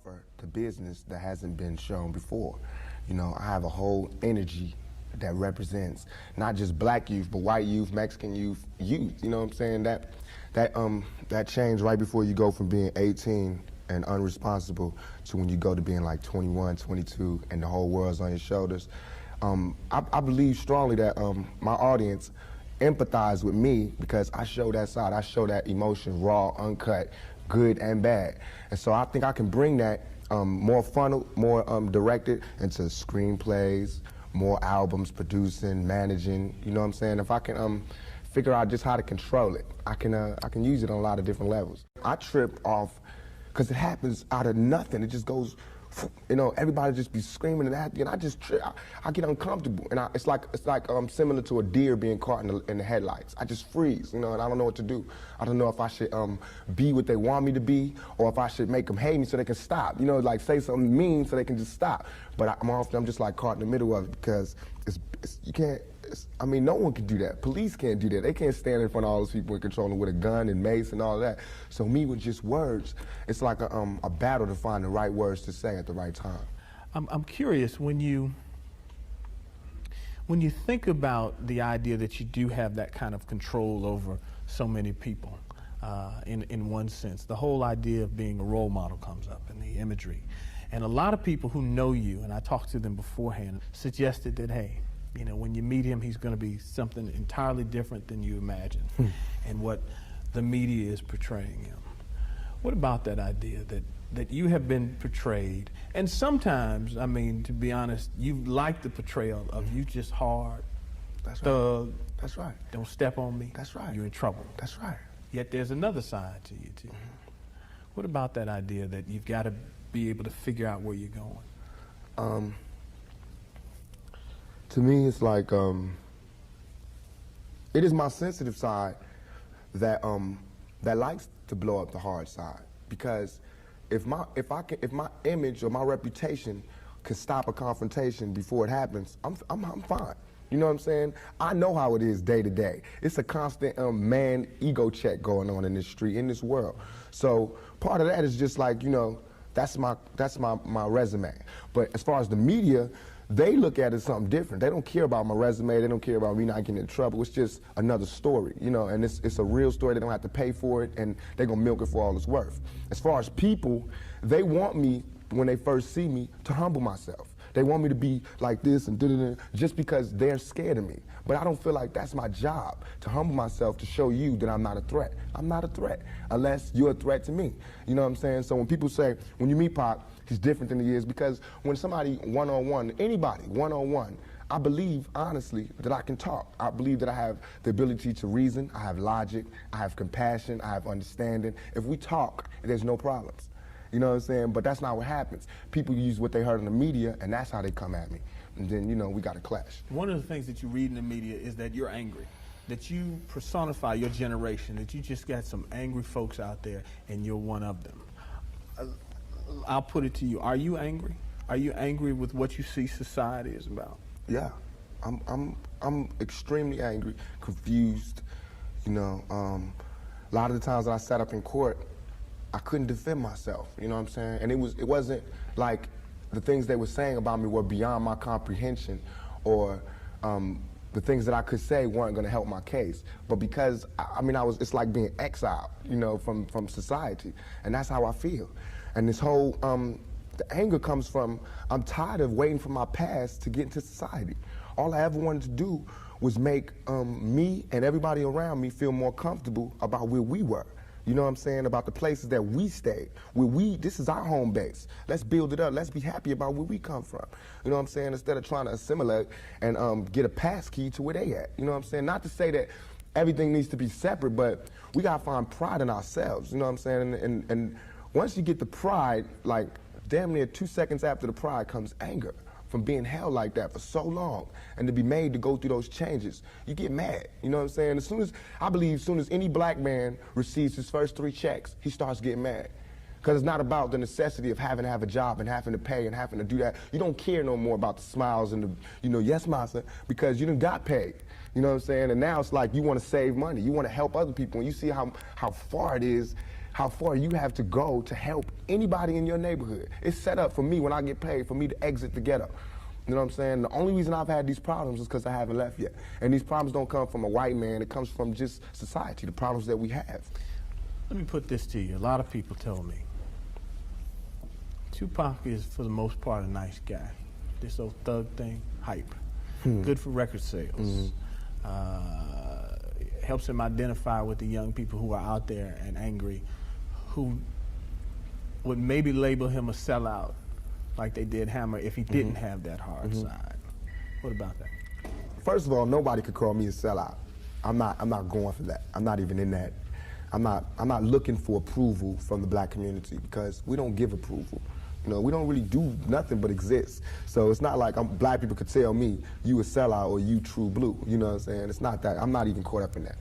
offer to business that hasn't been shown before. You know, I have a whole energy that represents not just black youth, but white youth, Mexican youth, you know what I'm saying? That change right before you go from being 18 and unresponsible to when you go to being like 21, 22, and the whole world's on your shoulders. I believe strongly that my audience empathize with me because I show that side. I show that emotion raw, uncut, good and bad. And so I think I can bring that more funnel, more directed into screenplays, more albums, producing, managing, you know what I'm saying? If I can figure out just how to control it, I can use it on a lot of different levels. I trip off because it happens out of nothing. It just goes, you know, everybody just be screaming and acting, and I just trip. I get uncomfortable, and it's like similar to a deer being caught in the headlights. I just freeze, you know, and I don't know what to do. I don't know if I should be what they want me to be, or if I should make them hate me so they can stop. You know, like say something mean so they can just stop. But I'm just like caught in the middle of it because you can't. I mean, no one can do that. Police can't do that. They can't stand in front of all those people and control them with a gun and mace and all that. So me with just words, it's like a battle to find the right words to say at the right time. I'm curious, when you think about the idea that you do have that kind of control over so many people, in one sense, the whole idea of being a role model comes up in the imagery. And a lot of people who know you, and I talked to them beforehand, suggested that, hey, you know, when you meet him, he's going to be something entirely different than you imagine and what the media is portraying him. What about that idea that you have been portrayed, and sometimes, I mean, to be honest, you like the portrayal of you just hard, thug. That's right. Don't step on me. That's right. You're in trouble. That's right. Yet there's another side to you, too. What about that idea that you've got to be able to figure out where you're going? To me, it's like it is my sensitive side that likes to blow up the hard side, because if my image or my reputation could stop a confrontation before it happens, I'm fine. You know what I'm saying? I know how it is day to day. It's a constant man ego check going on in this street, in this world. So part of that is just like, you know, that's my resume. But as far as the media, they look at it as something different. They don't care about my resume. They don't care about me not getting in trouble. It's just another story, you know, and it's a real story. They don't have to pay for it, and they're going to milk it for all it's worth. As far as people, they want me, when they first see me, to humble myself. They want me to be like this and da-da-da, just because they're scared of me. But I don't feel like that's my job, to humble myself, to show you that I'm not a threat. I'm not a threat, unless you're a threat to me. You know what I'm saying? So when people say, when you meet Pac, he's different than he is, because when somebody one-on-one, anybody one-on-one, I believe, honestly, that I can talk. I believe that I have the ability to reason, I have logic, I have compassion, I have understanding. If we talk, there's no problems. You know what I'm saying? But that's not what happens. People use what they heard in the media, and that's how they come at me. And then, you know, we got to clash. One of the things that you read in the media is that you're angry, that you personify your generation, that you just got some angry folks out there, and you're one of them. I'll put it to you. Are you angry? Are you angry with what you see society is about? Yeah, I'm extremely angry, confused. You know, a lot of the times that I sat up in court, I couldn't defend myself. You know what I'm saying? And it wasn't like the things they were saying about me were beyond my comprehension, or the things that I could say weren't going to help my case. But because it's like being exiled, you know, from society, and that's how I feel. And this whole, the anger comes from, I'm tired of waiting for my past to get into society. All I ever wanted to do was make me and everybody around me feel more comfortable about where we were. You know what I'm saying? About the places that we stayed. This is our home base. Let's build it up. Let's be happy about where we come from. You know what I'm saying? Instead of trying to assimilate and get a pass key to where they at. You know what I'm saying? Not to say that everything needs to be separate, but we gotta find pride in ourselves. You know what I'm saying? And once you get the pride, like damn near 2 seconds after the pride comes anger from being held like that for so long, and to be made to go through those changes, you get mad. You know what I'm saying? I believe as soon as any black man receives his first 3 checks, he starts getting mad. Because it's not about the necessity of having to have a job and having to pay and having to do that. You don't care no more about the smiles and the, you know, yes, massa, because you done got paid. You know what I'm saying? And now it's like you want to save money. You want to help other people. And you see how far it is how far you have to go to help anybody in your neighborhood. It's set up for me when I get paid for me to exit the ghetto. You know what I'm saying? The only reason I've had these problems is because I haven't left yet. And these problems don't come from a white man, it comes from just society, the problems that we have. Let me put this to you. A lot of people tell me Tupac is, for the most part, a nice guy. This old thug thing, hype. Good for record sales. Helps him identify with the young people who are out there and angry, who would maybe label him a sellout, like they did Hammer, if he didn't have that hard side. What about that? First of all, nobody could call me a sellout. I'm not going for that. I'm not even in that. I'm not looking for approval from the black community because we don't give approval. You know, we don't really do nothing but exist. So it's not like black people could tell me, you a sellout or you true blue. You know what I'm saying? It's not that. I'm not even caught up in that.